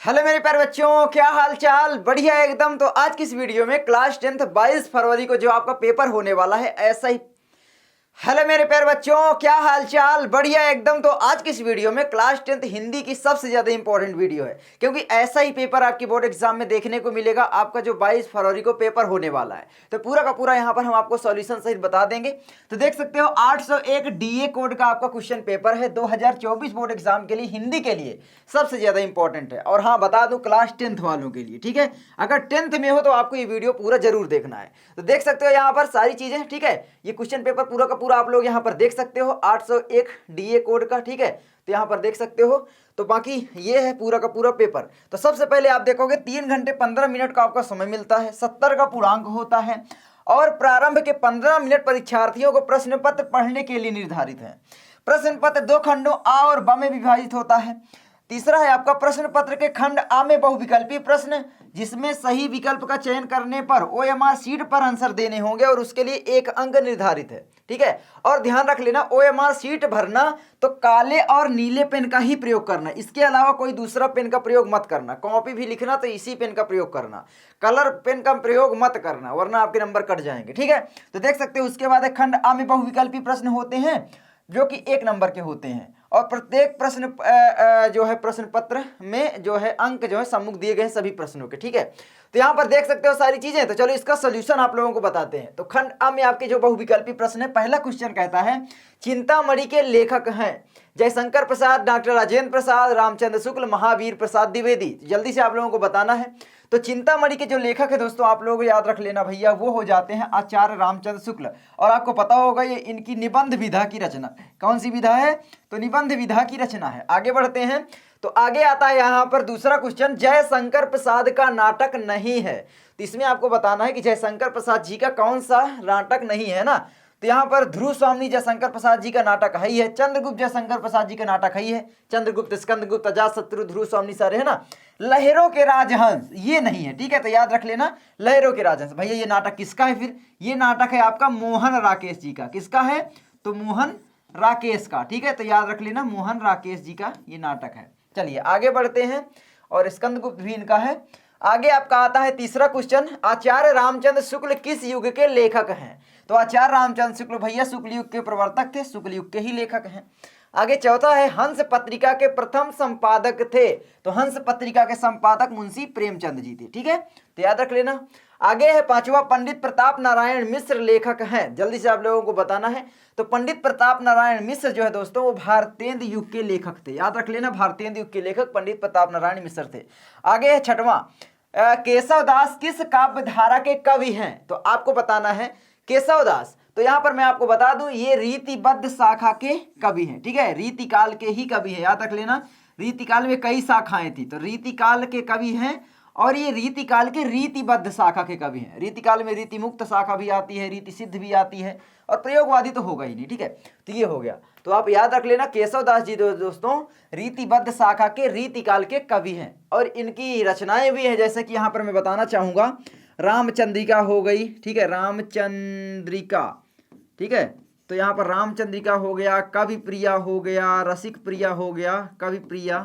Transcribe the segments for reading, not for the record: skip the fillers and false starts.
Hello मेरे प्यारे बच्चों, क्या हाल चाल। बढ़िया एकदम। तो आज की इस वीडियो में क्लास 10th 22 फरवरी को जो आपका पेपर होने वाला है ऐसा ही। हेलो मेरे प्यारे बच्चों, क्या हाल चाल। बढ़िया एकदम। तो आज की इस वीडियो में क्लास 10th हिंदी की सबसे ज्यादा इंपॉर्टेंट वीडियो है, क्योंकि ऐसा ही पेपर आपकी बोर्ड एग्जाम में देखने को मिलेगा। आपका जो 22 फरवरी को पेपर होने वाला है, तो पूरा का पूरा यहाँ पर हम आपको सॉल्यूशन सहित बता देंगे। तो देख सकते हो 801 डीए कोड का आपका क्वेश्चन पेपर है 2024 बोर्ड एग्जाम के लिए, हिंदी के लिए सबसे ज्यादा इंपॉर्टेंट है। और हाँ, बता दूं क्लास 10th वालों के लिए, ठीक है। अगर 10th में हो तो आपको ये वीडियो पूरा जरूर देखना है। तो देख सकते हो यहाँ पर सारी चीजें, ठीक है। ये क्वेश्चन पेपर पूरा का पूरा आप लोग यहाँ पर देख सकते हो 801 डीए कोड का, ठीक है। तो यहाँ पर देख सकते हो। तो बाकी ये है पूरा का पूरा पेपर। तो सबसे पहले आप देखोगे 3 घंटे 15 मिनट का आपका समय मिलता है, 70 का पूर्णांक होता है और प्रारंभ के 15 मिनट परीक्षार्थियों को प्रश्न पत्र पढ़ने के लिए निर्धारित है। प्रश्न पत्र 2 खंडों आ और ब में विभाजित होता है। तीसरा है आपका प्रश्न पत्र के खंड आ में बहुविकल्पी प्रश्न, जिसमें सही विकल्प का चयन करने पर ओएमआर शीट पर आंसर देने होंगे और उसके लिए 1 अंक निर्धारित है, ठीक है। और ध्यान रख लेना, ओएमआर शीट भरना तो काले और नीले पेन का ही प्रयोग करना, इसके अलावा कोई दूसरा पेन का प्रयोग मत करना। कॉपी भी लिखना तो इसी पेन का प्रयोग करना, कलर पेन का प्रयोग मत करना, वरना आपके नंबर कट जाएंगे, ठीक है। तो देख सकते हो उसके बाद खंड आ में बहुविकल्पी प्रश्न होते हैं जो कि 1 नंबर के होते हैं और प्रत्येक प्रश्न जो है प्रश्न पत्र में जो है अंक जो है सम्मुख दिए गए हैं सभी प्रश्नों के, ठीक है। तो यहाँ पर देख सकते हो सारी चीजें। तो चलो इसका सोल्यूशन आप लोगों को बताते हैं। तो खंड आ में आपके जो बहुविकल्पी प्रश्न है, पहला क्वेश्चन कहता है चिंतामणि के लेखक हैं जयशंकर प्रसाद, डॉक्टर राजेंद्र प्रसाद, रामचंद्र शुक्ल, महावीर प्रसाद द्विवेदी। जल्दी से आप लोगों को बताना है। तो चिंतामणि के जो लेखक है दोस्तों, आप लोग याद रख लेना भैया, वो हो जाते हैं आचार्य रामचंद्र शुक्ल। और आपको पता होगा ये इनकी निबंध विधा की रचना, कौन सी विधा है? तो निबंध विधा की रचना है। आगे बढ़ते हैं। तो आगे आता है यहाँ पर दूसरा क्वेश्चन, जयशंकर प्रसाद का नाटक नहीं है। तो इसमें आपको बताना है कि जयशंकर प्रसाद जी का कौन सा नाटक नहीं है ना। तो यहाँ पर ध्रुव स्वामी जयशंकर प्रसाद जी का नाटक है ही है, चंद्रगुप्त जयशंकर प्रसाद जी का नाटक है ही है, चंद्रगुप्त, स्कंदगुप्त, अजातशत्रु, ध्रुव स्वामी सारे है ना। लहरों के राजहंस ये नहीं है, ठीक है। तो याद रख लेना लहरों के राजहंस। भैया ये नाटक किसका है? फिर ये नाटक है आपका मोहन राकेश जी का। किसका है? तो मोहन राकेश का, ठीक है। तो याद रख लेना मोहन राकेश जी का ये नाटक है। चलिए आगे बढ़ते हैं। और स्कंदगुप्त भी इनका है। आगे आपका आता है तीसरा क्वेश्चन, आचार्य रामचंद्र शुक्ल किस युग के लेखक हैं? तो आचार्य रामचंद्र शुक्ल भैया शुक्ल युग के प्रवर्तक थे, शुक्ल युग के ही लेखक हैं। आगे चौथा है हंस पत्रिका के प्रथम संपादक थे। तो हंस पत्रिका के संपादक मुंशी प्रेमचंद जी थे, ठीक है। तो याद रख लेना। आगे है पांचवा, पंडित प्रताप नारायण मिश्र लेखक हैं। जल्दी से आप लोगों को बताना है। तो पंडित प्रताप नारायण मिश्र जो है दोस्तों, वो भारतेंद्र युग के लेखक थे। याद रख लेना, भारतेंद्र युग के लेखक पंडित प्रताप नारायण मिश्र थे। आगे है छठवां, केशवदास किस काव्य धारा के कवि हैं? तो आपको बताना है केशवदास। तो यहां पर मैं आपको बता दूं, ये रीतिबद्ध शाखा के कवि हैं, ठीक है। रीतिकाल के ही कवि हैं, याद रख लेना। रीतिकाल में कई शाखाएं थी, तो रीतिकाल के कवि हैं और ये रीतिकाल के रीतिबद्ध शाखा के कवि हैं। रीतिकाल में रीति मुक्त शाखा भी आती है, रीति सिद्ध भी आती है और प्रयोगवादी तो होगा ही नहीं, ठीक है। तो ये हो गया। तो आप याद रख लेना केशवदास जी दोस्तों रीतिबद्ध शाखा के रीतिकाल के कवि हैं और इनकी रचनाएं भी हैं, जैसे कि यहाँ पर मैं बताना चाहूंगा रामचंद्रिका हो गई, ठीक है। रामचंद्रिका, ठीक है। तो यहाँ पर रामचंद्रिका हो गया, कवि प्रिया हो गया, रसिक प्रिया हो गया, कवि प्रिया,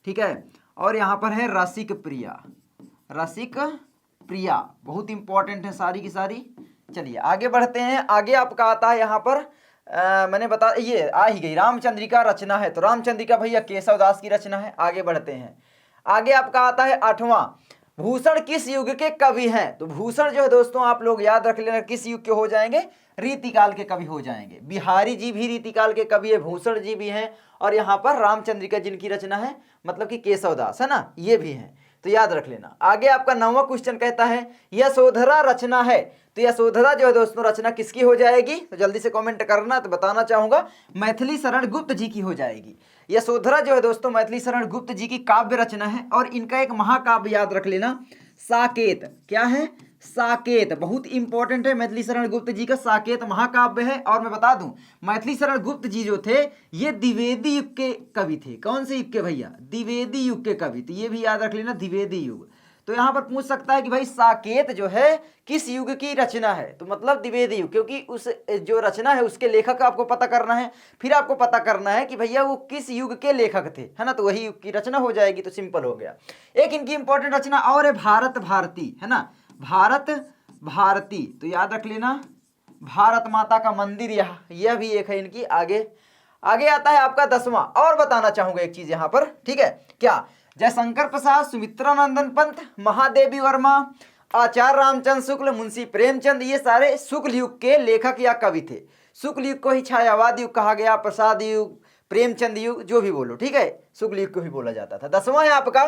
ठीक है। और यहाँ पर है रसिक प्रिया, रसिक प्रिया बहुत इंपॉर्टेंट है सारी की सारी। चलिए आगे बढ़ते हैं। आगे आपका आता है यहाँ पर मैंने बता, ये आ ही गई रामचंद्रिका रचना है। तो रामचंद्रिका भैया केशवदास की रचना है। आगे बढ़ते हैं। आगे आपका आता है आठवां, भूषण किस युग के कवि हैं? तो भूषण जो है दोस्तों, आप लोग याद रख लेना किस युग के हो जाएंगे? रीतिकाल के कवि हो जाएंगे। बिहारी जी भी रीतिकाल के कवि है, भूषण जी भी हैं और यहाँ पर रामचंद्रिका जिनकी रचना है मतलब कि केशवदास है ना, ये भी हैं। तो याद रख लेना। आगे आपका 9वां क्वेश्चन कहता है यशोधरा रचना है। तो यशोधरा जो है दोस्तों रचना किसकी हो जाएगी? तो जल्दी से कमेंट करना। तो बताना चाहूंगा मैथिली शरण गुप्त जी की हो जाएगी। यशोधरा जो है दोस्तों मैथिली शरण गुप्त जी की काव्य रचना है और इनका एक महाकाव्य याद रख लेना, साकेत। क्या है? साकेत। बहुत इंपॉर्टेंट है, मैथिली शरण गुप्त जी का साकेत महाकाव्य है। और मैं बता दूं मैथिली शरण गुप्त जी जो थे ये द्विवेदी युग के कवि थे। कौन से युग के भैया? द्विवेदी युग के कवि। तो ये भी याद रख लेना, द्विवेदी युग। तो यहाँ पर पूछ सकता है कि भाई साकेत जो है किस युग की रचना है, तो मतलब द्विवेदी युग, क्योंकि उस जो रचना है उसके लेखक आपको पता करना है, फिर आपको पता करना है कि भैया वो किस युग के लेखक थे, है ना, तो वही युग की रचना हो जाएगी, तो सिंपल हो गया। एक इनकी इंपॉर्टेंट रचना और है भारत भारती, है ना, भारत भारती, तो याद रख लेना, भारत माता का मंदिर यह भी एक है इनकी। आगे आगे आता है आपका 10वां, और बताना चाहूंगा एक चीज यहाँ पर, ठीक है, क्या, जयशंकर प्रसाद, सुमित्रा नंदन पंत, महादेवी वर्मा, आचार्य रामचंद्र शुक्ल, मुंशी प्रेमचंद, ये सारे शुक्ल युग के लेखक या कवि थे। शुक्ल युग को ही छायावाद युग कहा गया, प्रसाद युग, प्रेमचंद युग, जो भी बोलो, ठीक है, शुक्ल युग को ही बोला जाता था। 10वां है आपका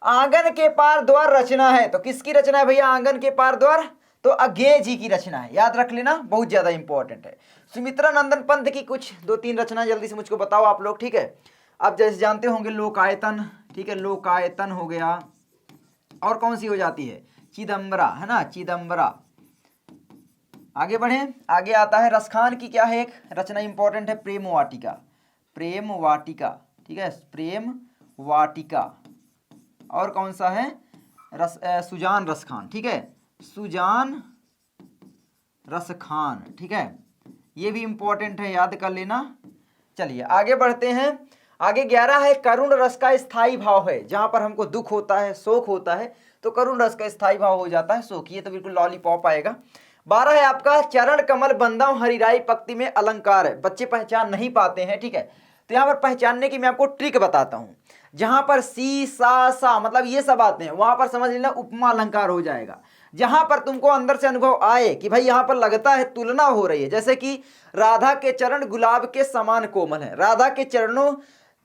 आंगन के पार द्वार रचना है, तो किसकी रचना है भैया आंगन के पार द्वार, तो अज्ञेय जी की रचना है, याद रख लेना, बहुत ज्यादा इंपॉर्टेंट है। सुमित्रा नंदन पंत की कुछ 2-3 रचना जल्दी से मुझको बताओ आप लोग, ठीक है। आप जैसे जानते होंगे लोकायतन, ठीक है, लोकायतन हो गया, और कौन सी हो जाती है, चिदंबरा, है ना, चिदंबरा। आगे बढ़े, आगे आता है रसखान की क्या है एक रचना इंपॉर्टेंट है, प्रेम वाटिका, प्रेम वाटिका, ठीक है, प्रेम वाटिका। और कौन सा है, सुजान रसखान, ठीक है, सुजान रसखान, ठीक है, ये भी इंपॉर्टेंट है, याद कर लेना। चलिए आगे बढ़ते हैं, आगे 11 है करुण रस का स्थायी भाव है, जहां पर हमको दुख होता है, शोक होता है, तो करुण रस का स्थायी भाव हो जाता है शोक, ये तो बिल्कुल लॉलीपॉप आएगा। 12 है आपका चरण कमल बंदम हरिराई पक्ति में अलंकार है, बच्चे पहचान नहीं पाते हैं, ठीक है, तो यहाँ पर पहचानने की मैं आपको ट्रिक बताता हूँ। जहां पर सी सा मतलब ये सब आते हैं, वहां पर समझ लेना उपमा अलंकार हो जाएगा। जहां पर तुमको अंदर से अनुभव आए कि भाई यहां पर लगता है तुलना हो रही है, जैसे कि राधा के चरण गुलाब के समान कोमल है, राधा के चरणों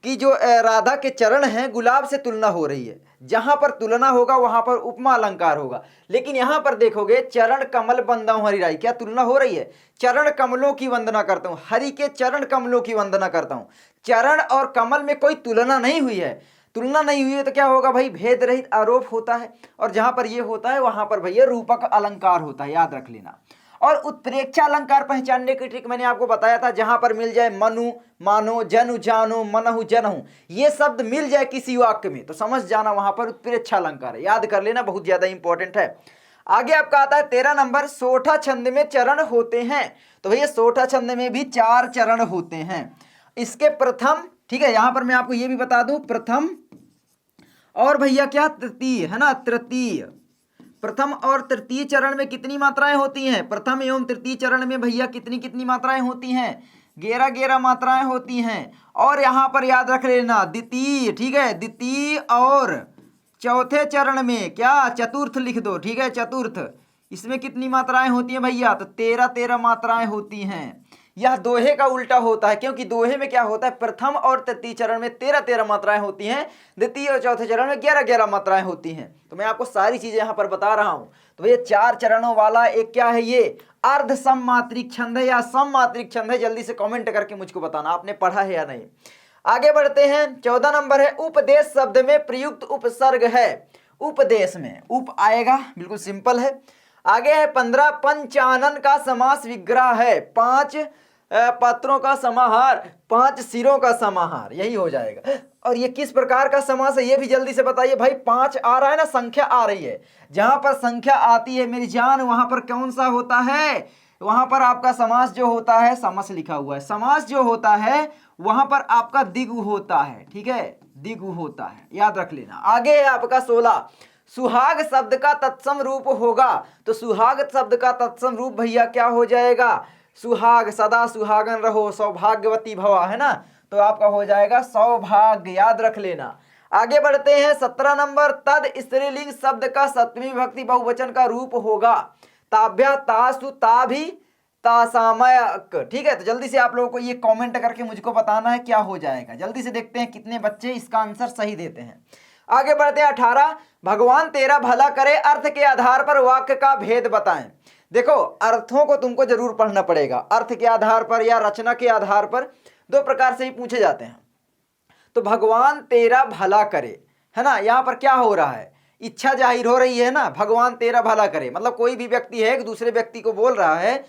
की जो राधा के चरण हैं गुलाब से तुलना हो रही है, जहां पर तुलना होगा वहां पर उपमा अलंकार होगा। लेकिन यहां पर देखोगे चरण कमल बंदम हरि राई, क्या तुलना हो रही है, चरण कमलों की वंदना करता हूं, हरि के चरण कमलों की वंदना करता हूं, चरण और कमल में कोई तुलना नहीं हुई है, तुलना नहीं हुई है तो क्या होगा भाई, भेद रहित आरोप होता है, और जहां पर ये होता है वहां पर भैया रूपक अलंकार होता है, याद रख लेना। और उत्प्रेक्षा अलंकार पहचानने की ट्रिक मैंने आपको बताया था, जहां पर मिल जाए मनु मानो, जनु जानो, मनहु जनहु, ये शब्द मिल जाए किसी वाक्य में तो समझ जाना वहां पर उत्प्रेक्षा अलंकार है, याद कर लेना, बहुत ज्यादा इंपॉर्टेंट है। आगे आपका आता है 13 नंबर, सोठा छंद में चरण होते हैं, तो भैया सोठा छंद में भी 4 चरण होते हैं। इसके प्रथम, ठीक है, यहां पर मैं आपको ये भी बता दूं, प्रथम और भैया क्या तृतीय, है ना, तृतीय, प्रथम और तृतीय चरण में कितनी मात्राएं होती हैं, प्रथम एवं तृतीय चरण में भैया कितनी कितनी मात्राएं होती हैं, 11 मात्राएं होती हैं। और यहां पर याद रख लेना द्वितीय, ठीक है, द्वितीय और चौथे चरण में क्या, चतुर्थ लिख दो, ठीक है, चतुर्थ, इसमें कितनी मात्राएं होती हैं भैया, तो 13 मात्राएं होती हैं। यह दोहे का उल्टा होता है, क्योंकि दोहे में क्या होता है, प्रथम और तृतीय चरण में 13 मात्राएं होती हैं, द्वितीय और चौथे चरण में 11 मात्राएं होती हैं। तो मैं आपको सारी चीजें यहां पर बता रहा हूं। तो ये 4 चरणों वाला एक क्या है, ये अर्ध सममात्रिक छंद है या सममात्रिक छंद है, जल्दी से कमेंट करके मुझको बताना आपने पढ़ा है या नहीं। आगे बढ़ते हैं, 14 नंबर है उपदेश शब्द में प्रयुक्त उपसर्ग है, उपदेश में उप आएगा, बिल्कुल सिंपल है। आगे है 15 पंचानन का समास विग्रह है, 5 पत्रों का समाहार, 5 सिरों का समाहार, यही हो जाएगा। और ये किस प्रकार का समास है ये भी जल्दी से बताइए भाई, 5 आ रहा है ना, संख्या आ रही है, जहां पर संख्या आती है मेरी जान वहां पर कौन सा होता है, वहां पर आपका समास जो होता है, समास लिखा हुआ है, समास जो होता है वहां पर आपका दिगु होता है, ठीक है, दिगु होता है, याद रख लेना। आगे है आपका 16 सुहाग शब्द का तत्सम रूप होगा, तो सुहाग शब्द का तत्सम रूप भैया क्या हो जाएगा, सुहाग, सदा सुहागन रहो, सौभाग्यवती भवा, है ना, तो आपका हो जाएगा सौभाग्य, याद रख लेना। आगे बढ़ते हैं 17 नंबर, तद स्त्रीलिंग शब्द का सप्तमी विभक्ति बहुवचन का रूप होगा, ताभ्या तासु ताभि तासामयक, ठीक है। तो जल्दी से आप लोगों को ये कमेंट करके मुझको बताना है क्या हो जाएगा, जल्दी से देखते हैं कितने बच्चे इसका आंसर सही देते हैं। आगे बढ़ते हैं 18 भगवान तेरा भला करे अर्थ के आधार पर वाक्य का भेद बताएं। देखो अर्थों को तुमको जरूर पढ़ना पड़ेगा, अर्थ के आधार पर या रचना के आधार पर 2 प्रकार से ही पूछे जाते हैं। तो भगवान तेरा भला करे, है ना, यहाँ पर क्या हो रहा है, इच्छा जाहिर हो रही है ना, भगवान तेरा भला करे, मतलब कोई भी व्यक्ति है एक दूसरे व्यक्ति को बोल रहा है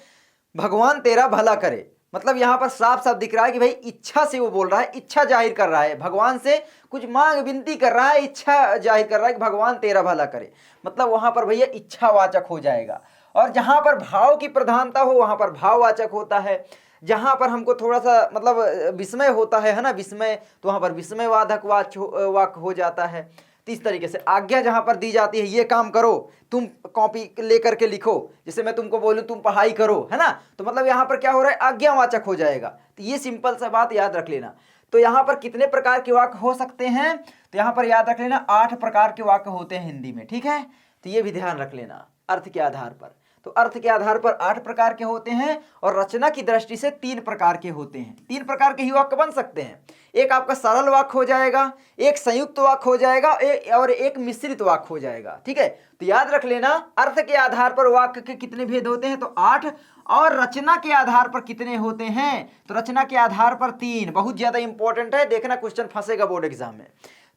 भगवान तेरा भला करे, मतलब यहाँ पर साफ साफ दिख रहा है कि भाई इच्छा से वो बोल रहा है, इच्छा जाहिर कर रहा है, भगवान से कुछ मांग विनती कर रहा है, इच्छा जाहिर कर रहा है कि भगवान तेरा भला करे। मतलब वहां पर भैया इच्छावाचक हो जाएगा। और जहां पर भाव की प्रधानता हो वहां पर भाववाचक होता है। जहां पर हमको थोड़ा सा मतलब विस्मय होता है ना, विस्मय, तो वहां पर विस्मयवादक वाक्य हो जाता है। तो इस तरीके से आज्ञा जहां पर दी जाती है, ये काम करो, तुम कॉपी लेकर के लिखो, जैसे मैं तुमको बोलूं तुम पढ़ाई करो, है ना, तो मतलब यहां पर क्या हो रहा है, आज्ञावाचक हो जाएगा। तो ये सिंपल सा बात याद रख लेना। तो यहां पर कितने प्रकार के वाक्य हो सकते हैं, तो यहां पर याद रख लेना 8 प्रकार के वाक्य होते हैं हिंदी में, ठीक है। तो ये भी ध्यान रख लेना अर्थ के आधार पर। तो अर्थ के आधार पर 8 प्रकार के होते हैं और रचना की दृष्टि से 3 प्रकार के होते हैं। 3 प्रकार के ही वाक्य बन सकते हैं। एक आपका सरल वाक्य हो जाएगा, एक संयुक्त वाक्य हो जाएगा और एक मिश्रित वाक्य हो जाएगा, ठीक है। तो याद रख लेना अर्थ के आधार पर वाक्य के कितने भेद होते हैं, तो 8, और रचना के आधार पर कितने होते हैं, तो रचना के आधार पर 3। बहुत ज्यादा इंपॉर्टेंट है, देखना क्वेश्चन फंसेगा बोर्ड एग्जाम में,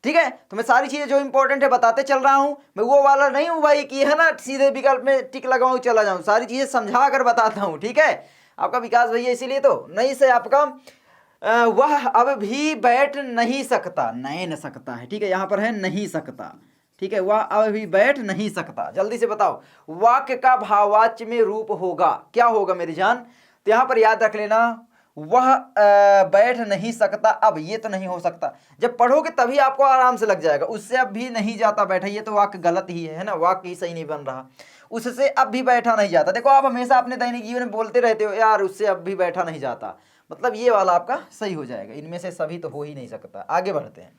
ठीक है। तो मैं सारी चीजें जो इंपॉर्टेंट है बताते चल रहा हूं, मैं वो वाला नहीं हूं भाई कि है ना सीधे विकल्प में टिक लगाऊं चला जाऊं, सारी चीजें समझा कर बताता हूं, ठीक है। आपका विकास भैया इसीलिए तो नहीं से आपका वह अब भी बैठ नहीं सकता, नहीं सकता है, ठीक है, यहां पर है नहीं सकता, ठीक है, वह अब भी बैठ नहीं सकता। जल्दी से बताओ वाक्य का भाववाच्य में रूप होगा, क्या होगा मेरी जान, तो यहां पर याद रख लेना वह बैठ नहीं सकता, अब ये तो नहीं हो सकता, जब पढ़ोगे तभी आपको आराम से लग जाएगा। उससे अब भी नहीं जाता बैठा, ये तो वाक्य गलत ही है ना, वाक्य ही सही नहीं बन रहा। उससे अब भी बैठा नहीं जाता, देखो आप हमेशा अपने दैनिक जीवन में बोलते रहते हो यार उससे अब भी बैठा नहीं जाता, मतलब ये वाला आपका सही हो जाएगा। इनमें से सभी तो हो ही नहीं सकता। आगे बढ़ते हैं।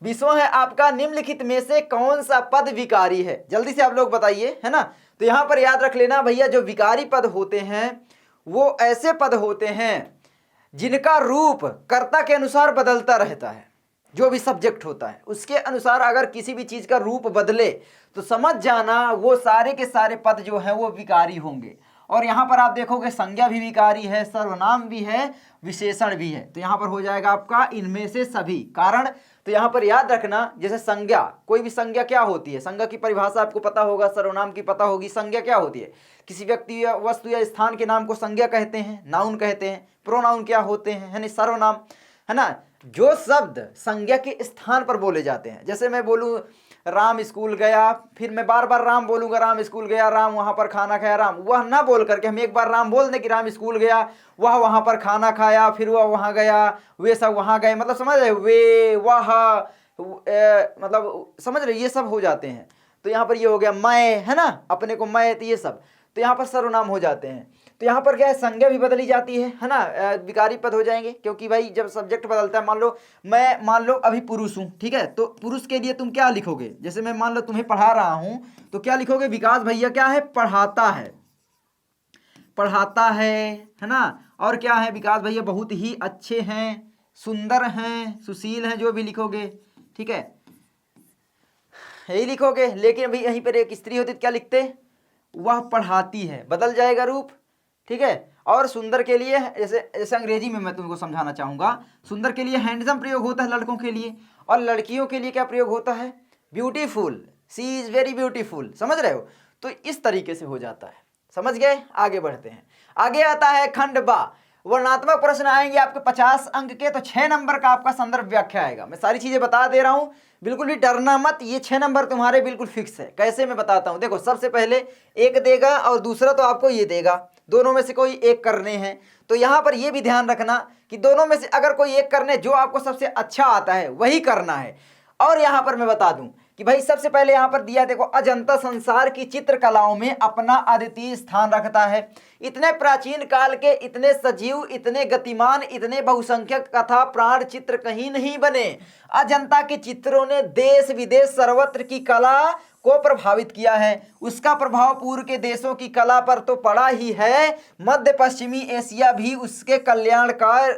20वां है आपका निम्नलिखित में से कौन सा पद विकारी है, जल्दी से आप लोग बताइए, है ना। तो यहां पर याद रख लेना भैया जो विकारी पद होते हैं वो ऐसे पद होते हैं जिनका रूप कर्ता के अनुसार बदलता रहता है। जो भी सब्जेक्ट होता है उसके अनुसार अगर किसी भी चीज का रूप बदले तो समझ जाना वो सारे के सारे पद जो हैं वो विकारी होंगे। और यहां पर आप देखोगे संज्ञा भी विकारी है, सर्वनाम भी है, विशेषण भी है। तो यहां पर हो जाएगा आपका इनमें से सभी। कारण तो यहां पर याद रखना जैसे संज्ञा, कोई भी संज्ञा क्या होती है, संज्ञा की परिभाषा आपको पता होगा, सर्वनाम की पता होगी। संज्ञा क्या होती है, किसी व्यक्ति या वस्तु या स्थान के नाम को संज्ञा कहते हैं, नाउन कहते हैं। प्रोनाउन क्या होते हैं, यानी सर्वनाम, है ना, जो शब्द संज्ञा के स्थान पर बोले जाते हैं। जैसे मैं बोलूं राम स्कूल गया, फिर मैं बार बार राम बोलूंगा, राम स्कूल गया, राम वहां पर खाना खाया, राम, वह ना बोल करके हम एक बार राम बोल दें कि राम स्कूल गया, वह वहां पर खाना खाया, फिर वह वहां गया, वे सब वहां गए, मतलब समझ रहे, वे वह मतलब समझ रहे, ये सब हो जाते हैं। तो यहाँ पर ये हो गया मैं, है ना, अपने को मैं, तो ये सब तो यहाँ पर सर्वनाम हो जाते हैं। तो यहाँ पर क्या है, संज्ञा भी बदली जाती है ना, विकारी पद हो जाएंगे, क्योंकि भाई जब सब्जेक्ट बदलता है, मान लो अभी पुरुष हूँ, ठीक है, तो पुरुष के लिए तुम क्या लिखोगे, जैसे मैं मान लो तुम्हें पढ़ा रहा हूँ तो क्या लिखोगे, विकास भैया क्या है, पढ़ाता है, पढ़ाता है ना। और क्या है, विकास भैया बहुत ही अच्छे हैं, सुंदर हैं, सुशील हैं, जो भी लिखोगे, ठीक है, यही लिखोगे। लेकिन अभी यहीं पर एक स्त्री होती तो क्या लिखते, वह पढ़ाती है, बदल जाएगा रूप, ठीक है। और सुंदर के लिए जैसे जैसे अंग्रेजी में मैं तुमको समझाना चाहूंगा, सुंदर के लिए हैंडसम प्रयोग होता है लड़कों के लिए, और लड़कियों के लिए क्या प्रयोग होता है, beautiful, she is very beautiful, समझ रहे हो। तो इस तरीके से हो जाता है, समझ गए। आगे बढ़ते हैं। आगे आता है खंड बा, वर्णात्मक प्रश्न आएंगे आपके 50 अंक के, तो 6 नंबर का आपका संदर्भ व्याख्या आएगा। मैं सारी चीजें बता दे रहा हूं, बिल्कुल भी डरना मत, ये 6 नंबर तुम्हारे बिल्कुल फिक्स है। कैसे मैं बताता हूं, देखो सबसे पहले एक देगा और दूसरा तो आपको ये देगा, दोनों में से कोई एक करने हैं। तो यहां पर ये भी ध्यान रखना कि दोनों में से अगर कोई एक करने, जो आपको सबसे अच्छा आता है वही करना है। और यहां पर मैं बता दूं कि भाई सबसे पहले यहां पर दिया, देखो अजंता संसार की चित्रकलाओं में अपना अद्वितीय स्थान रखता है। इतने प्राचीन काल के, इतने सजीव, इतने गतिमान, इतने बहुसंख्यक कथा प्राण चित्र कहीं नहीं बने। अजंता के चित्रों ने देश विदेश सर्वत्र की कला को प्रभावित किया है। उसका प्रभाव पूर्व के देशों की कला पर तो पड़ा ही है, मध्य पश्चिमी एशिया भी उसके कल्याणकर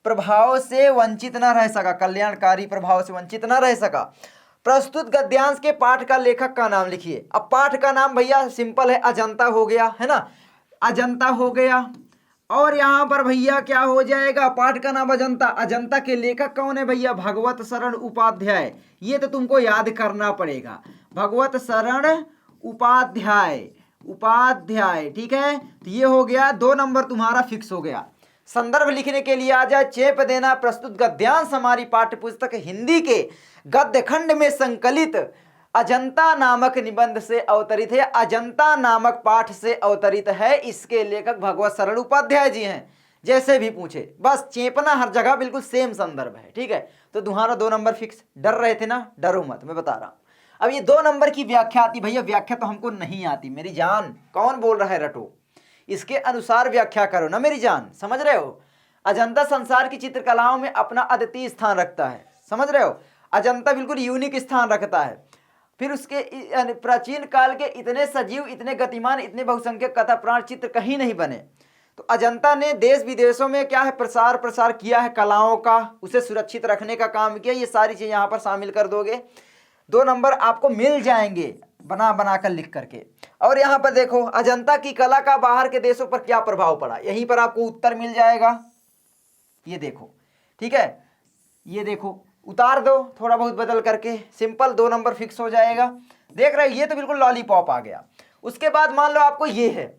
प्रभाव से वंचित न रह सका, कल्याणकारी प्रभाव से वंचित न रह सका। प्रस्तुत गद्यांश के पाठ का लेखक का नाम लिखिए। अब पाठ का नाम भैया सिंपल है, अजंता हो गया, है ना, अजंता हो गया। और यहां पर भैया क्या हो जाएगा, पाठ का नाम अजंता। अजंता के लेखक कौन है भैया, भगवत शरण उपाध्याय। ये तो तुमको याद करना पड़ेगा, भगवत शरण उपाध्याय, उपाध्याय। ठीक है, तो ये हो गया 2 नंबर तुम्हारा फिक्स हो गया। संदर्भ लिखने के लिए आ जाए, चेप देना। प्रस्तुत गद्यांश हमारी पाठ्य पुस्तक हिंदी के गद्य खंड में संकलित अजंता नामक निबंध से अवतरित है, अजंता नामक पाठ से अवतरित है। इसके लेखक भगवत शरण उपाध्याय जी हैं। जैसे भी पूछे बस चेपना हर जगह बिल्कुल सेम संदर्भ है। ठीक है, तो तुम्हारा 2 नंबर फिक्स। डर रहे थे ना, डरो मत, मैं बता रहा हूं। अब ये 2 नंबर की व्याख्या आती, भैया व्याख्या तो हमको नहीं आती मेरी जान। कौन बोल रहा है रटो, इसके अनुसार व्याख्या करो ना मेरी जान, समझ रहे हो। अजंता संसार की चित्रकलाओं में अपना अद्वितीय स्थान रखता है, समझ रहे हो। अजंता बिल्कुल यूनिक स्थान रखता है। फिर उसके प्राचीन काल के इतने सजीव, इतने गतिमान, इतने बहुसंख्यक कथा प्राण चित्र कहीं नहीं बने। तो अजंता ने देश विदेशों में क्या है प्रसार किया है कलाओं का, उसे सुरक्षित रखने का काम किया। ये सारी चीज़ यहाँ पर शामिल कर दोगे, 2 नंबर आपको मिल जाएंगे बना कर लिख करके। और यहाँ पर देखो अजंता की कला का बाहर के देशों पर क्या प्रभाव पड़ा, यहीं पर आपको उत्तर मिल जाएगा। ये देखो, ठीक है, ये देखो उतार दो थोड़ा बहुत बदल करके, सिंपल 2 नंबर फिक्स हो जाएगा। देख रहे हो, ये तो बिल्कुल लॉलीपॉप आ गया। उसके बाद मान लो आपको ये है,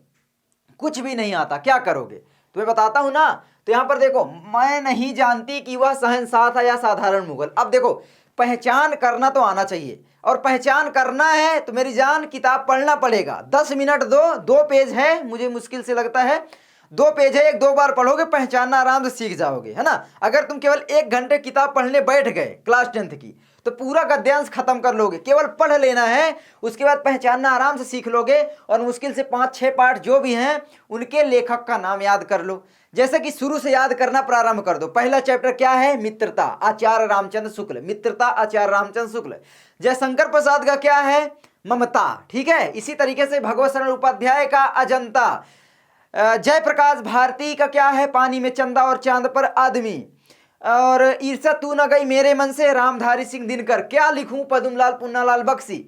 कुछ भी नहीं आता, क्या करोगे, तो मैं बताता हूं ना। तो यहां पर देखो, मैं नहीं जानती कि वह शहंशाह था या साधारण मुगल। अब देखो, पहचान करना तो आना चाहिए, और पहचान करना है तो मेरी जान किताब पढ़ना पड़ेगा। 10 मिनट दो पेज है, मुझे मुश्किल से लगता है 2 पेज है, 1-2 बार पढ़ोगे पहचानना आराम से सीख जाओगे, है ना। अगर तुम केवल 1 घंटे किताब पढ़ने बैठ गए क्लास 10th की, तो पूरा गद्यांश खत्म कर लोगे। केवल पढ़ लेना है, उसके बाद पहचानना आराम से सीख लोगे। और मुश्किल से 5-6 पाठ जो भी हैं उनके लेखक का नाम याद कर लो। जैसे कि शुरू से याद करना प्रारंभ कर दो। पहला चैप्टर क्या है, मित्रता, आचार्य रामचंद्र शुक्ल, मित्रता आचार्य रामचंद्र शुक्ल। जयशंकर प्रसाद का क्या है, ममता। ठीक है, इसी तरीके से भगवत शरण उपाध्याय का अजंता। जयप्रकाश भारती का क्या है, पानी में चंदा और चांद पर आदमी। और ईर्षा तू न गई मेरे मन से, रामधारी सिंह दिनकर। क्या लिखूं, पद्मलाल पुन्नालाल बख्शी।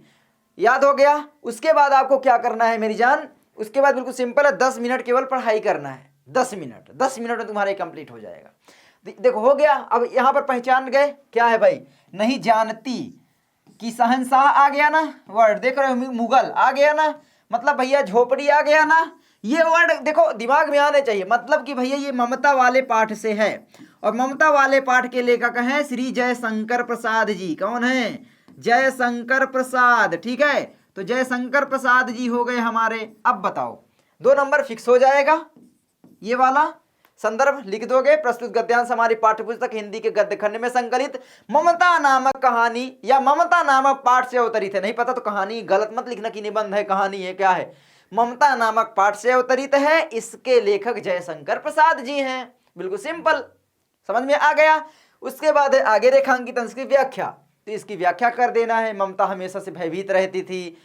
याद हो गया। उसके बाद आपको क्या करना है मेरी जान, उसके बाद बिल्कुल सिंपल है, 10 मिनट केवल पढ़ाई करना है। 10 मिनट में तुम्हारा कंप्लीट हो जाएगा। देखो हो गया। अब यहां पर पहचान गए क्या है भाई, नहीं जानती कि शहंशाह आ गया ना वर्ड, देख रहे हो, मुगल आ गया ना, मतलब भैया झोपड़ी आ गया ना। ये वर्ड देखो दिमाग में आने चाहिए, मतलब कि भैया ये ममता वाले पाठ से है। और ममता वाले पाठ के लेखक हैं श्री जयशंकर प्रसाद जी। कौन है, जयशंकर प्रसाद। ठीक है, तो जयशंकर प्रसाद जी हो गए हमारे। अब बताओ, 2 नंबर फिक्स हो जाएगा। ये वाला संदर्भ लिख दोगे, प्रस्तुत गद्यांश हमारी पाठ्यपुस्तक हिंदी के गद्य खंड में संकलित ममता नामक कहानी या ममता नामक पाठ से अवतरित है। नहीं पता तो कहानी गलत मत लिखना कि निबंध है, कहानी है, क्या है, ममता नामक पाठ से अवतरित है। इसके लेखक जयशंकर प्रसाद जी हैं। बिल्कुल सिंपल, समझ में आ गया। उसके बाद है आगे रेखांकित अंश की व्याख्या। तो इसकी व्याख्या कर देना है। ममता हमेशा से भयभीत रहती थी,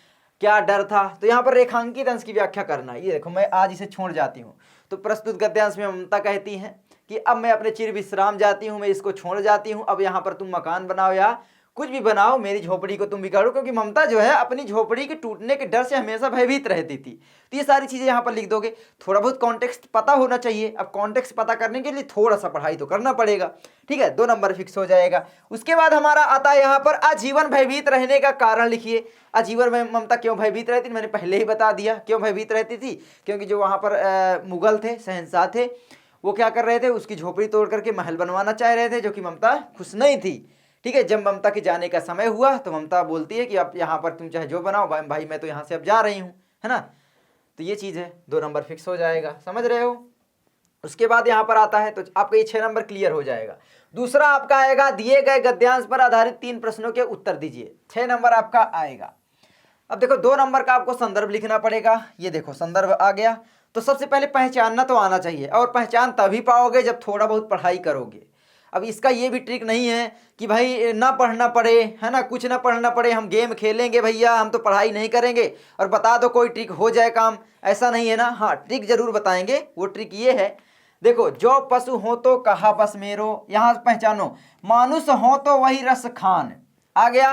क्या डर था, तो यहाँ पर रेखांकित अंश की व्याख्या करना। ये देखो मैं आज इसे छोड़ जाती हूँ। तो प्रस्तुत गद्यांश में ममता कहती है कि अब मैं अपने चिर विश्राम जाती हूँ, मैं इसको छोड़ जाती हूँ। अब यहाँ पर तुम मकान बनाओ या कुछ भी बनाओ, मेरी झोपड़ी को तुम बिगाड़ो। क्योंकि ममता जो है अपनी झोपड़ी के टूटने के डर से हमेशा भयभीत रहती थी। तो ये सारी चीज़ें यहाँ पर लिख दोगे। थोड़ा बहुत कॉन्टेक्स्ट पता होना चाहिए। अब कॉन्टेक्स्ट पता करने के लिए थोड़ा सा पढ़ाई तो करना पड़ेगा। ठीक है, 2 नंबर फिक्स हो जाएगा। उसके बाद हमारा आता है यहाँ पर आजीवन भयभीत रहने का कारण लिखिए। आजीवन में ममता क्यों भयभीत रहती, मैंने पहले ही बता दिया क्यों भयभीत रहती थी। क्योंकि जो वहाँ पर मुगल थे, शहंशाह थे, वो क्या कर रहे थे, उसकी झोपड़ी तोड़ करके महल बनवाना चाह रहे थे, जो कि ममता खुश नहीं थी। ठीक है, जब ममता के जाने का समय हुआ तो ममता बोलती है कि अब यहाँ पर तुम चाहे जो बनाओ भाई, मैं तो यहाँ से अब जा रही हूँ, है ना। तो ये चीज़ है, 2 नंबर फिक्स हो जाएगा, समझ रहे हो। उसके बाद यहाँ पर आता है तो आपका ये 6 नंबर क्लियर हो जाएगा। दूसरा आपका आएगा, दिए गए गद्यांश पर आधारित 3 प्रश्नों के उत्तर दीजिए। 6 नंबर आपका आएगा। अब देखो 2 नंबर का आपको संदर्भ लिखना पड़ेगा। ये देखो संदर्भ आ गया। तो सबसे पहले पहचानना तो आना चाहिए, और पहचान तभी पाओगे जब थोड़ा बहुत पढ़ाई करोगे। अब इसका ये भी ट्रिक नहीं है कि भाई ना पढ़ना पड़े, है ना, कुछ ना पढ़ना पड़े, हम गेम खेलेंगे भैया, हम तो पढ़ाई नहीं करेंगे और बता दो कोई ट्रिक हो जाए काम, ऐसा नहीं है ना। हाँ, ट्रिक जरूर बताएंगे। वो ट्रिक ये है, देखो, जो पशु हो तो कहा बस मेरो, यहाँ पहचानो, मानुष हो तो वही रस खान। आ गया।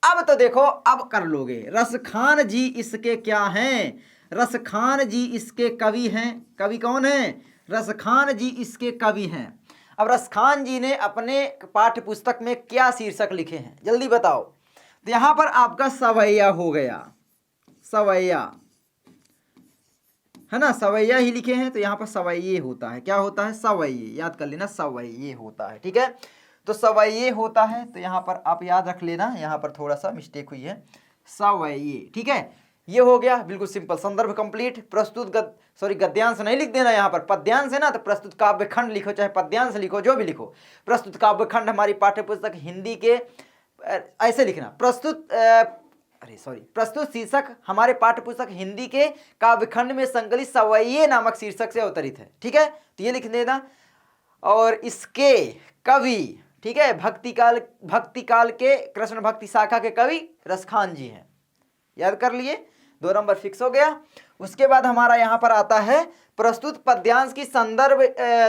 अब तो देखो, अब कर लोगे। रस खान जी इसके क्या हैं, रस खान जी इसके कवि हैं। कवि कौन है, रस खान जी इसके कवि हैं। अब रसखान जी ने अपने पाठ्य पुस्तक में क्या शीर्षक लिखे हैं, जल्दी बताओ। तो यहाँ पर आपका सवैया हो गया, सवैया। है ना, सवैया ही लिखे हैं तो यहाँ पर सवैये होता है। क्या होता है? सवैये, याद कर लेना, सवैये होता है। ठीक है, तो सवैये होता है, तो यहाँ पर आप याद रख लेना, यहाँ पर थोड़ा सा मिस्टेक हुई है, सवैये। ठीक है, ये हो गया बिल्कुल सिंपल। संदर्भ कंप्लीट। प्रस्तुत गद्यांश नहीं लिख देना यहाँ पर, पद्यांश है ना, तो प्रस्तुत काव्य खंड लिखो, चाहे पद्यांश लिखो, जो भी लिखो। प्रस्तुत काव्य खंड हमारी पाठ्य पुस्तक हिंदी के, ऐसे लिखना, प्रस्तुत शीर्षक हमारे पाठ्य पुस्तक हिंदी के काव्यखंड में संकलित सवैये नामक शीर्षक से अवतरित है। ठीक है, तो ये लिख देना। और इसके कवि, ठीक है, भक्ति काल के कृष्ण भक्ति शाखा के कवि रसखान जी हैं। याद कर लिए, 2 नंबर फिक्स हो गया। उसके बाद हमारा यहाँ पर आता है प्रस्तुत पद्यांश की संदर्भ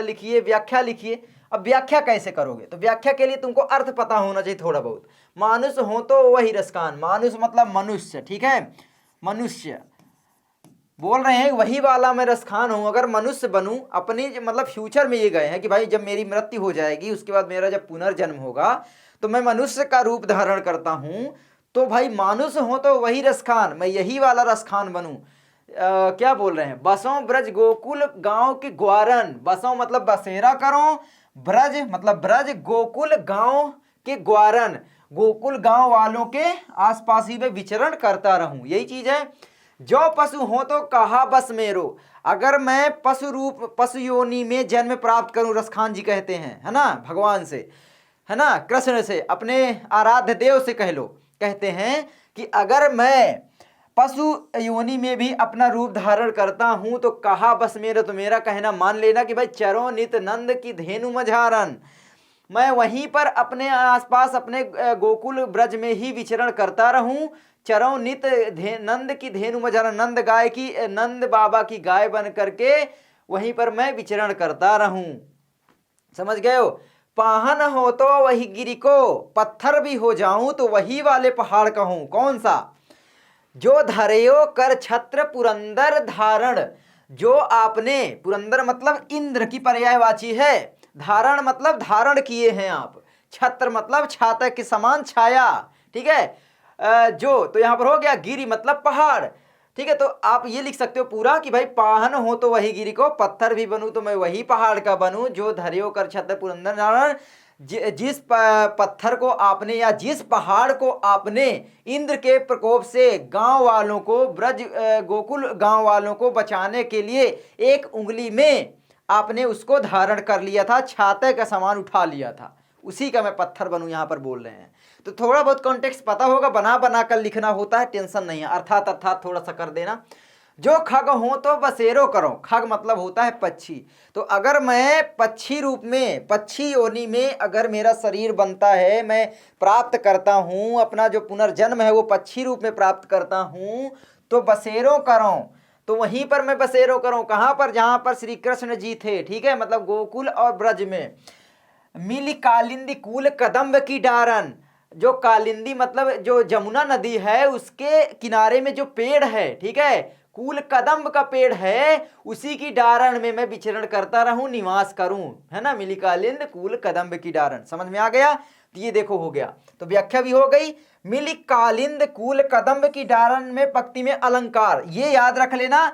लिखिए, व्याख्या लिखिए। अब व्याख्या कैसे करोगे? तो व्याख्या के लिए तुमको अर्थ पता होना चाहिए थोड़ा बहुत। मानुष हो तो वही रसखान, मानुष मतलब मनुष्य। ठीक है, मनुष्य बोल रहे हैं वही वाला मैं रसखान हूं। अगर मनुष्य बनूं, अपनी मतलब फ्यूचर में ये गए हैं कि भाई जब मेरी मृत्यु हो जाएगी, उसके बाद मेरा जब पुनर्जन्म होगा तो मैं मनुष्य का रूप धारण करता हूं, तो भाई मानुष हो तो वही रसखान, मैं यही वाला रसखान बनूं। क्या बोल रहे हैं? बसों ब्रज गोकुल गांव के ग्वारन, बसों मतलब बसेरा करो, ब्रज मतलब ब्रज, गोकुल गांव के ग्वारन, गोकुल गांव वालों के आसपास ही में विचरण करता रहूं, यही चीज है। जो पशु हो तो कहा बस मेरो, अगर मैं पशु योनि में जन्म प्राप्त करूं, रसखान जी कहते हैं, है ना, भगवान से, है ना, कृष्ण से, अपने आराध्य देव से कह लो, कहते हैं कि अगर मैं पशु योनि में भी अपना रूप धारण करता हूं तो कहा बस मेरा, तो मेरा कहना मान लेना कि भाई चरो नित नंद की धेनु मझारन, मैं वहीं पर अपने आसपास अपने गोकुल ब्रज में ही विचरण करता रहूं। चरो नित नंद की धेनु मझारन, नंद गाय की, नंद बाबा की गाय बन करके वहीं पर मैं विचरण करता रहूं। समझ गए हो? पाहन हो तो वही गिरी को, पत्थर भी हो जाऊं तो वही वाले पहाड़ कहूं। कौन सा? जो धरयो कर छत्र पुरंदर धारण, जो आपने, पुरंदर मतलब इंद्र की पर्यायवाची है, धारण मतलब धारण किए हैं आप, छत्र मतलब छाता के समान छाया। ठीक है, जो, तो यहां पर हो गया गिरी मतलब पहाड़। ठीक है, तो आप ये लिख सकते हो पूरा कि भाई पाहन हो तो वही गिरी को, पत्थर भी बनूं तो मैं वही पहाड़ का बनूं। जो धरयो कर छत्र पुरंदर धारण, जिस पत्थर को आपने या जिस पहाड़ को आपने इंद्र के प्रकोप से गांव वालों को, ब्रज गोकुल गांव वालों को बचाने के लिए एक उंगली में आपने उसको धारण कर लिया था, छाते का सामान उठा लिया था, उसी का मैं पत्थर बनूं, यहां पर बोल रहे हैं। तो थोड़ा बहुत कॉन्टेक्स्ट पता होगा, बना बना कर लिखना होता है, टेंशन नहीं है। अर्थात थोड़ा सा कर देना। जो खग हो तो बसेरो करो, खग मतलब होता है पक्षी। तो अगर मैं पक्षी रूप में, पक्षी योनि में अगर मेरा शरीर बनता है, मैं प्राप्त करता हूं, अपना जो पुनर्जन्म है वो पक्षी रूप में प्राप्त करता हूं, तो बसेरो करो, तो वहीं पर मैं बसेरो करूं। कहां पर? जहां पर श्री कृष्ण जी थे। ठीक है, मतलब गोकुल और ब्रज में। मिली कालिंदी कूल कदम्ब की डारन, जो कालिंदी मतलब जो जमुना नदी है उसके किनारे में जो पेड़ है, ठीक है, कूल कदम्ब का पेड़ है, उसी की डारण में मैं विचरण करता रहूं, निवास करूं, है ना। मिली कालिंद कूल कदम्ब की डारण, समझ में आ गया? तो ये देखो हो गया, तो व्याख्या भी हो गई। मिली कालिंद कूल कदम्ब की डारण में पंक्ति में अलंकार, ये याद रख लेना,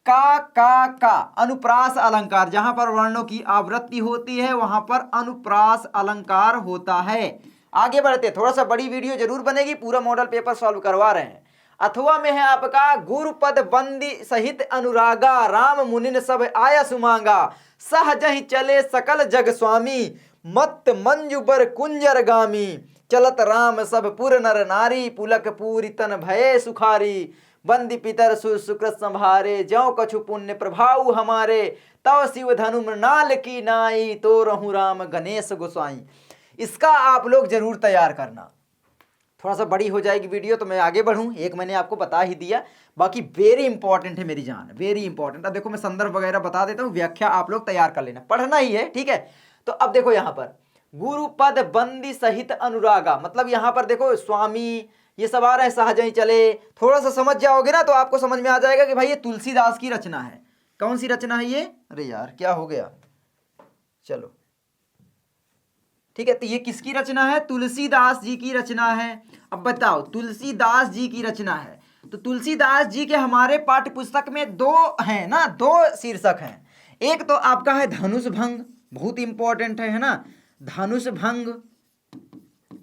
का अनुप्रास अलंकार, जहां पर वर्णों की आवृत्ति होती है वहां पर अनुप्रास अलंकार होता है। आगे बढ़ते, थोड़ा सा बड़ी वीडियो जरूर बनेगी, पूरा मॉडल पेपर सॉल्व करवा रहे हैं। अथवा में है आपका गुरुपद बंदी सहित अनुरागा, राम मुनिन सब आया सुमांगा, सहज ही चले सकल जग स्वामी, मत मंजु बर कुंजर गामी, चलत राम सब पुर नर नारी, पुलक पूरी तन भये सुखारी, बंदी पितर सुकृत संभारे, ज्यों कछु पुण्य प्रभाव हमारे, तव शिव धनु मृणाल की नाई, तो रहूं राम गणेश गोसाई। इसका आप लोग जरूर तैयार करना। थोड़ा सा बड़ी हो जाएगी वीडियो तो मैं आगे बढ़ूं, एक मैंने आपको बता ही दिया, बाकी वेरी इंपॉर्टेंट है मेरी जान, वेरी इंपॉर्टेंट। अब देखो मैं संदर्भ वगैरह बता देता हूं, व्याख्या आप लोग तैयार कर लेना, पढ़ना ही है, ठीक है। तो अब देखो यहां पर गुरुपद बंदी सहित अनुरागा, मतलब यहां पर देखो स्वामी ये सब आ रहा है, सहज ही चले, थोड़ा सा समझ जाओगे ना तो आपको समझ में आ जाएगा कि भाई ये तुलसीदास की रचना है। कौन सी रचना है ये? अरे यार क्या हो गया, चलो ठीक है, तो ये किसकी रचना है? तुलसीदास जी की रचना है। अब बताओ, तुलसीदास जी की रचना है तो तुलसीदास जी के हमारे पाठ्य पुस्तक में दो हैं ना, दो शीर्षक हैं। एक तो आपका है धनुष भंग, बहुत इंपॉर्टेंट है ना, धनुष भंग,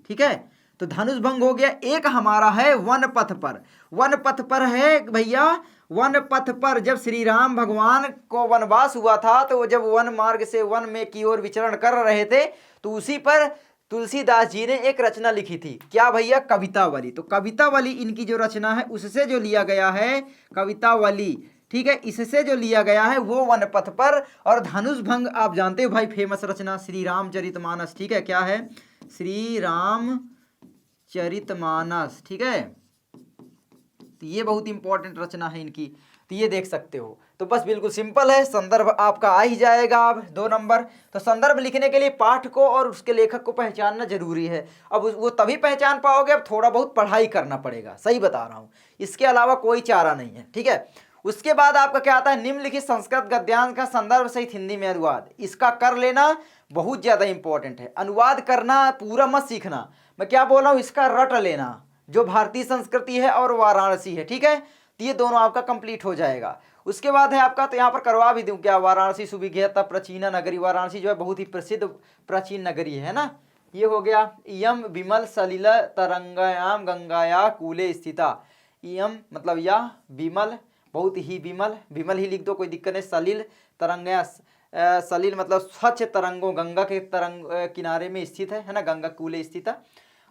ठीक है, तो धनुष भंग हो गया। एक हमारा है वन पथ पर। वन पथ पर है भैया, वन पथ पर जब श्री राम भगवान को वनवास हुआ था, तो वो जब वन मार्ग से वन में की ओर विचरण कर रहे थे, तो उसी पर तुलसीदास जी ने एक रचना लिखी थी। क्या भैया? कवितावली। तो कवितावली इनकी जो रचना है उससे जो लिया गया है, कवितावली, ठीक है, इससे जो लिया गया है वो वन पथ पर। और धनुष भंग आप जानते हो भाई, फेमस रचना श्री रामचरितमानस, ठीक है, क्या है? श्री रामचरितमानस, ठीक है, तो ये बहुत इंपॉर्टेंट रचना है इनकी, तो ये देख सकते हो। तो बस बिल्कुल सिंपल है, संदर्भ आपका आ ही जाएगा अब 2 नंबर। तो संदर्भ लिखने के लिए पाठ को और उसके लेखक को पहचानना जरूरी है। अब वो तभी पहचान पाओगे, अब थोड़ा बहुत पढ़ाई करना पड़ेगा, सही बता रहा हूँ, इसके अलावा कोई चारा नहीं है, ठीक है। उसके बाद आपका क्या आता है? निम्नलिखित संस्कृत गद्यांश का संदर्भ सहित हिंदी में अनुवाद। इसका कर लेना बहुत ज्यादा इंपॉर्टेंट है। अनुवाद करना पूरा मत सीखना, मैं क्या बोल रहा हूँ, इसका रट लेना, जो भारतीय संस्कृति है और वाराणसी है, ठीक है, तो ये दोनों आपका कंप्लीट हो जाएगा। उसके बाद है आपका, तो यहाँ पर करवा भी दूं क्या, वाराणसी सुविज्ञता प्राचीना नगरी। वाराणसी जो है बहुत ही प्रसिद्ध प्राचीन नगरी है ना। ये हो गया। इयम विमल सलिल तरंगायाम गंगाया कूले स्थिता। इयम मतलब यह, विमल बहुत ही विमल, विमल ही लिख दो कोई दिक्कत नहीं। सलिल तरंगया, सलिल मतलब स्वच्छ तरंगों, गंगा के तरंग किनारे में स्थित है ना, गंगा कूले स्थित।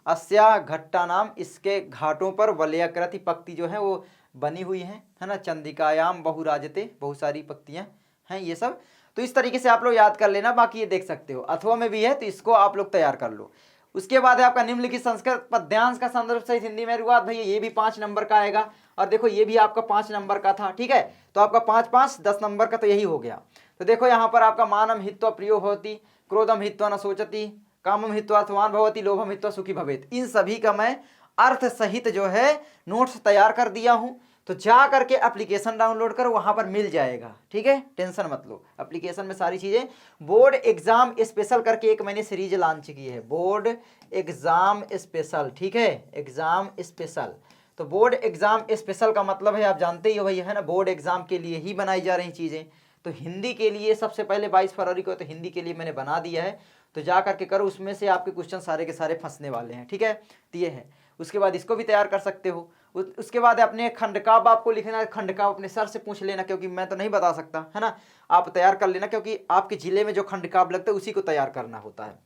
अस्या घट्टा नाम, इसके घाटों पर वलयाकृति पक्ति जो है वो बनी हुई है ना। चंदिकायाम बहुराजते, बहुत सारी पक्तियां हैं ये सब। तो इस तरीके से आप लोग याद कर लेना, बाकी ये देख सकते हो अथवा में भी है, तो इसको आप लोग तैयार कर लो। उसके बाद है आपका निम्नलिखित संस्कृत पद्यांश का संदर्भ सहित हिंदी में अनुवाद। भैया ये भी 5 नंबर का आएगा, और देखो ये भी आपका 5 नंबर का था, ठीक है, तो आपका 5 5 10 नंबर का तो यही हो गया। तो देखो यहाँ पर आपका मानम हित्वा प्रियो होती, क्रोधम हित्वा न सोचती, कामम हित्वा अर्थवान भवती, लोभम हित्वा सुखी भवेत। इन सभी का मैं अर्थ सहित जो है नोट्स तैयार कर दिया हूं, तो जा करके एप्लीकेशन डाउनलोड करो, वहां पर मिल जाएगा, ठीक है, टेंशन मत लो, एप्लीकेशन में सारी चीजें। बोर्ड एग्जाम स्पेशल करके एक मैंने सीरीज लॉन्च की है, बोर्ड एग्जाम स्पेशल, ठीक है, एग्जाम स्पेशल। तो बोर्ड एग्जाम स्पेशल का मतलब है आप जानते ही हो भैया, है ना, बोर्ड एग्जाम के लिए ही बनाई जा रही चीजें। तो हिंदी के लिए सबसे पहले 22 फरवरी को तो हिंदी के लिए मैंने बना दिया है, तो जा करके करो, उसमें से आपके क्वेश्चन सारे के सारे फंसने वाले हैं, ठीक है, तो ये है। उसके बाद इसको भी तैयार कर सकते हो। उसके बाद अपने खंडकाव्य आपको लिखना है, खंडकाव्य अपने सर से पूछ लेना, क्योंकि मैं तो नहीं बता सकता, है ना, आप तैयार कर लेना, क्योंकि आपके जिले में जो खंडकाव्य लगता है उसी को तैयार करना होता है।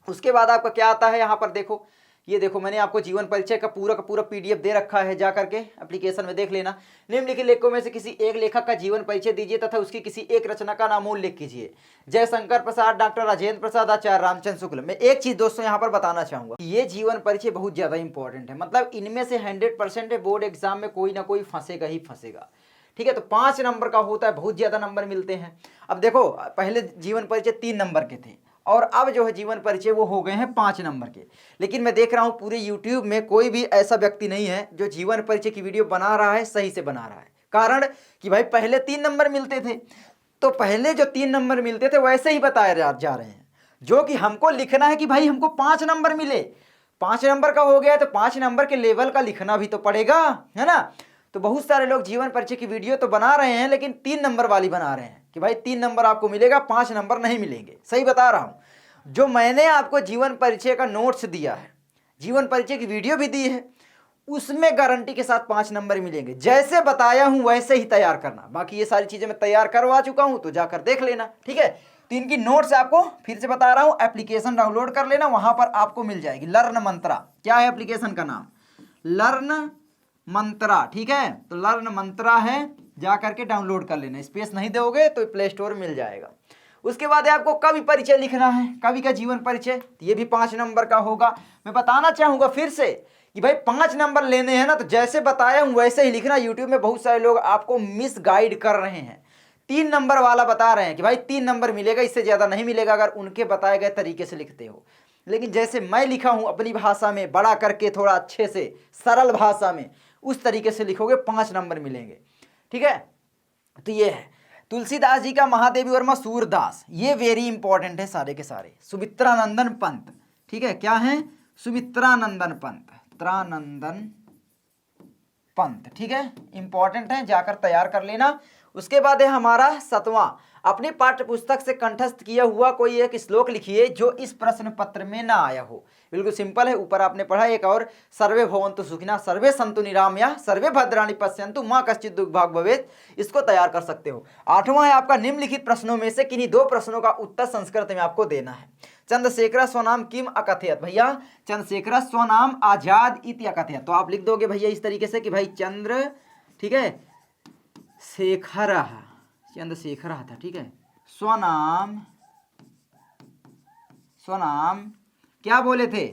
उसके बाद आपका क्या आता है, यहाँ पर देखो, ये देखो मैंने आपको जीवन परिचय का पूरा PDF दे रखा है, जा करके एप्लीकेशन में देख लेना। निम्नलिखित लेखकों में से किसी एक लेखक का जीवन परिचय दीजिए तथा उसकी किसी एक रचना का नाम उल्लेख कीजिए। जयशंकर प्रसाद, डॉक्टर राजेंद्र प्रसाद, आचार्य रामचंद्र शुक्ल। मैं एक चीज दोस्तों यहाँ पर बताना चाहूंगा, ये जीवन परिचय बहुत ज्यादा इंपॉर्टेंट है, मतलब इनमें से 100% बोर्ड एग्जाम में कोई ना कोई फंसेगा ही फंसेगा, ठीक है। तो 5 नंबर का होता है, बहुत ज्यादा नंबर मिलते हैं। अब देखो पहले जीवन परिचय 3 नंबर के थे, और अब जो है जीवन परिचय वो हो गए हैं 5 नंबर के। लेकिन मैं देख रहा हूं पूरे YouTube में कोई भी ऐसा व्यक्ति नहीं है जो जीवन परिचय की वीडियो बना रहा है, सही से बना रहा है। कारण कि भाई पहले 3 नंबर मिलते थे, तो पहले जो 3 नंबर मिलते थे वैसे ही बताए जा रहे हैं, जो कि हमको लिखना है कि भाई हमको 5 नंबर मिले। 5 नंबर का हो गया तो 5 नंबर के लेवल का लिखना भी तो पड़ेगा, है ना। तो बहुत सारे लोग जीवन परिचय की वीडियो तो बना रहे हैं, लेकिन 3 नंबर वाली बना रहे हैं कि भाई 3 नंबर आपको मिलेगा, 5 नंबर नहीं मिलेंगे। सही बता रहा हूं। जो मैंने आपको जीवन परिचय का नोट्स दिया है, जीवन परिचय की वीडियो भी दी है, उसमें गारंटी के साथ 5 नंबर मिलेंगे। जैसे बताया हूं वैसे ही तैयार करना। बाकी ये सारी चीजें मैं तैयार करवा चुका हूं, तो जाकर देख लेना, ठीक है। तो इनकी नोट्स आपको फिर से बता रहा हूं, एप्लीकेशन डाउनलोड कर लेना, वहां पर आपको मिल जाएगी। लर्न मंत्रा, क्या है एप्लीकेशन का नाम? लर्न मंत्रा, ठीक है। तो लर्न मंत्रा है, जा करके डाउनलोड कर लेना, स्पेस नहीं दोगे तो प्ले स्टोर मिल जाएगा। उसके बाद आपको कवि परिचय लिखना है, कवि का जीवन परिचय, ये भी 5 नंबर का होगा। मैं बताना चाहूंगा फिर से कि भाई 5 नंबर लेने हैं ना, तो जैसे बताया हूं वैसे ही लिखना। यूट्यूब में बहुत सारे लोग आपको मिस गाइड कर रहे हैं, 3 नंबर वाला बता रहे हैं कि भाई 3 नंबर मिलेगा, इससे ज्यादा नहीं मिलेगा अगर उनके बताए गए तरीके से लिखते हो। लेकिन जैसे मैं लिखा हूं अपनी भाषा में, बड़ा करके थोड़ा अच्छे से सरल भाषा में, उस तरीके से लिखोगे 5 नंबर मिलेंगे, ठीक है। तो ये है तुलसीदास जी का महादेवी वर्मा सूरदास, ये वेरी इंपॉर्टेंट है सारे के सारे। सुमित्रानंदन पंत, ठीक है, क्या है? सुमित्रानंदन पंत, त्रानंदन पंत। ठीक है, इंपॉर्टेंट है, जाकर तैयार कर लेना। उसके बाद है हमारा 7वां, अपनी पाठ्य पुस्तक से कंठस्थ किया हुआ कोई एक श्लोक लिखिए जो इस प्रश्न पत्र में ना आया हो। बिल्कुल सिंपल है, ऊपर आपने पढ़ा एक और, सर्वे भवन्तु सुखिनः सर्वे सन्तु निरामया सर्वे भद्राणि पश्यन्तु मां कश्चित् दुर्भाग् भवेत्। इसको तैयार कर सकते हो। 8वां है आपका, निम्नलिखित प्रश्नों में से किन्हीं 2 प्रश्नों का उत्तर संस्कृत में आपको देना है। चंद्रशेखर स्वनाम किम अकथयत। भैया चंद्रशेखर स्वनाम आजाद इति अकथयत, तो आप लिख दोगे भैया इस तरीके से कि भाई चंद्र, ठीक है, शेखर, चंद्रशेखर था, ठीक है, स्वनाम क्या बोले थे,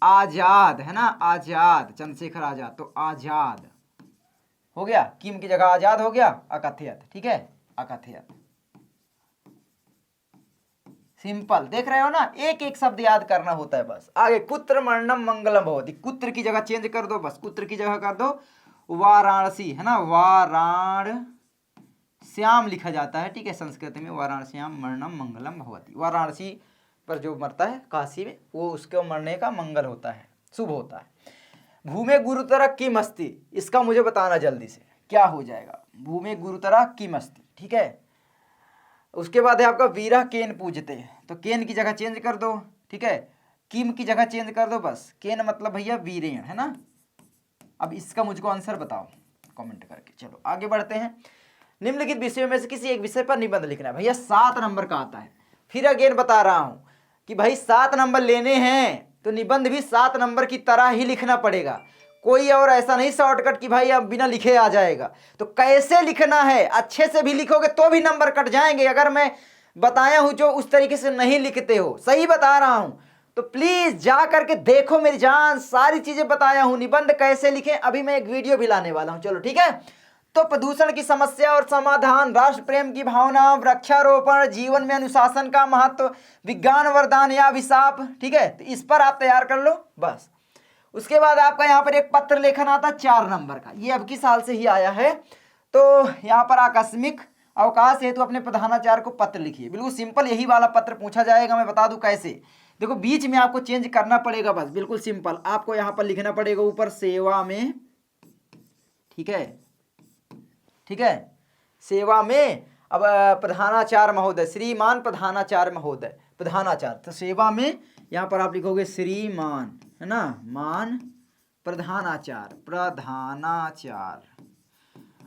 आजाद, है ना, आजाद, चंद्रशेखर आजाद, तो आजाद हो गया, किम की जगह आजाद हो गया, अकथयत, ठीक है, अकथयत। सिंपल, देख रहे हो ना, एक एक शब्द याद करना होता है बस। आगे, कुत्र मरणम मंगलम भवति, कुत्र की जगह चेंज कर दो, बस कुत्र की जगह कर दो वाराणसी, है ना, वाराणस्याम लिखा जाता है, ठीक है, संस्कृत में वाराणस्याम मरणम मंगलम भवति। वाराणसी पर जो मरता है काशी में, वो उसके मरने का मंगल होता है, शुभ होता है। भूमे गुरुतर किम अस्ति, इसका मुझे बताना जल्दी से, क्या हो जाएगा, भूमे गुरुतर किम अस्ति, ठीक है। उसके बाद है आपका वीरा केन पूजते, तो केन की जगह चेंज कर दो, ठीक है, किम की जगह चेंज कर दो, बस केन मतलब भैया वीरेण, है ना। अब इसका मुझको आंसर बताओ कमेंट करके। चलो आगे बढ़ते हैं। निम्नलिखित विषयों में से किसी एक विषय पर निबंध लिखना है। भैया 7 नंबर का आता है, फिर अगेन बता रहा हूं कि भाई 7 नंबर लेने हैं तो निबंध भी 7 नंबर की तरह ही लिखना पड़ेगा। कोई और ऐसा नहीं शॉर्टकट कि भाई अब बिना लिखे आ जाएगा। तो कैसे लिखना है, अच्छे से भी लिखोगे तो भी नंबर कट जाएंगे। अगर मैं बताया हूं जो उस तरीके से नहीं लिखते हो, सही बता रहा हूं, तो प्लीज जा करके देखो मेरी जान, सारी चीजें बताया हूं। निबंध कैसे लिखें अभी मैं एक वीडियो भी लाने वाला हूं। चलो ठीक है। तो प्रदूषण की समस्या और समाधान, राष्ट्र प्रेम की भावना, वृक्षारोपण, जीवन में अनुशासन का महत्व, विज्ञान वरदान या अभिशाप, ठीक है, तो इस पर आप तैयार कर लो बस। उसके बाद आपका यहाँ पर एक पत्र लेखन आता 4 नंबर का, ये अब की साल से ही आया है। तो यहाँ पर आकस्मिक अवकाश हेतु अपने प्रधानाचार्य को पत्र लिखिए। बिल्कुल सिंपल यही वाला पत्र पूछा जाएगा, मैं बता दूं कैसे। देखो बीच में आपको चेंज करना पड़ेगा, बस बिल्कुल सिंपल। आपको यहाँ पर लिखना पड़ेगा ऊपर सेवा में, ठीक है, ठीक है, सेवा में। अब प्रधानाचार्य महोदय, श्रीमान प्रधानाचार्य महोदय, प्रधानाचार्य, तो सेवा में यहाँ पर आप लिखोगे श्रीमान, है ना, मान प्रधानाचार्य, प्रधानाचार्य।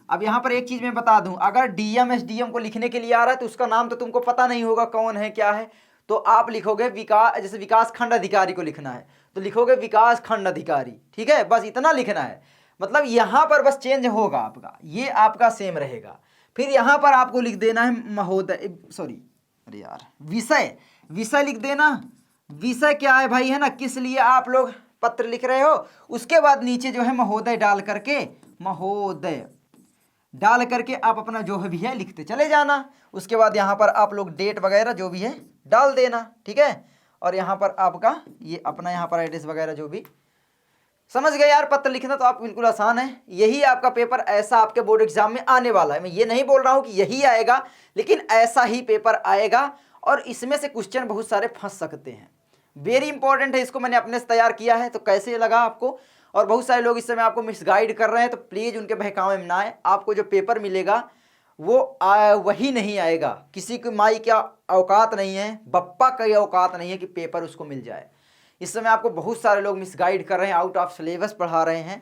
अब यहाँ पर एक चीज मैं बता दूं, अगर डीएम एसडीएम को लिखने के लिए आ रहा है तो उसका नाम तो तुमको पता नहीं होगा कौन है क्या है, तो आप लिखोगे विकास, जैसे विकास खंड अधिकारी को लिखना है तो लिखोगे विकास खंड अधिकारी, ठीक है, बस इतना लिखना है। मतलब यहाँ पर बस चेंज होगा आपका, ये आपका सेम रहेगा। फिर यहाँ पर आपको लिख देना है महोदय, सॉरी अरे यार, विषय, विषय लिख देना। विषय क्या है भाई, है ना, किस लिए आप लोग पत्र लिख रहे हो। उसके बाद नीचे जो है महोदय डाल करके, महोदय डाल करके आप अपना जो भी है लिखते चले जाना। उसके बाद यहाँ पर आप लोग डेट वगैरह जो भी है डाल देना, ठीक है। और यहाँ पर आपका ये अपना यहाँ पर एड्रेस वगैरह जो भी, समझ गए यार। पत्र लिखना तो आप बिल्कुल आसान है। यही आपका पेपर ऐसा आपके बोर्ड एग्जाम में आने वाला है। मैं ये नहीं बोल रहा हूँ कि यही आएगा, लेकिन ऐसा ही पेपर आएगा और इसमें से क्वेश्चन बहुत सारे फंस सकते हैं। वेरी इंपॉर्टेंट है, इसको मैंने अपने से तैयार किया है। तो कैसे लगा आपको, और बहुत सारे लोग इस समय आपको मिसगाइड कर रहे हैं, तो प्लीज़ उनके बहकावे में ना आए। आपको जो पेपर मिलेगा वो वही नहीं आएगा। किसी की माई क्या औकात नहीं है, बप्पा की औकात नहीं है कि पेपर उसको मिल जाए। इस समय आपको बहुत सारे लोग मिसगाइड कर रहे हैं, आउट ऑफ सिलेबस पढ़ा रहे हैं।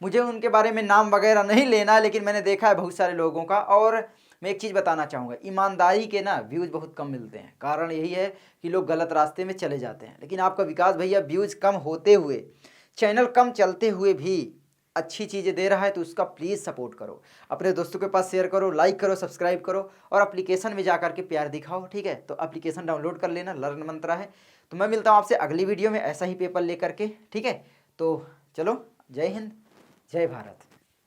मुझे उनके बारे में नाम वगैरह नहीं लेना, लेकिन मैंने देखा है बहुत सारे लोगों का। और मैं एक चीज़ बताना चाहूँगा, ईमानदारी के ना व्यूज़ बहुत कम मिलते हैं। कारण यही है कि लोग गलत रास्ते में चले जाते हैं। लेकिन आपका विकास भैया व्यूज़ कम होते हुए, चैनल कम चलते हुए भी अच्छी चीज़ें दे रहा है, तो उसका प्लीज़ सपोर्ट करो। अपने दोस्तों के पास शेयर करो, लाइक करो, सब्सक्राइब करो और एप्लीकेशन में जा करके प्यार दिखाओ, ठीक है। तो एप्लीकेशन डाउनलोड कर लेना, लर्न मंत्रा है। तो मैं मिलता हूँ आपसे अगली वीडियो में ऐसा ही पेपर लेकर के, ठीक है। तो चलो, जय हिंद, जय भारत।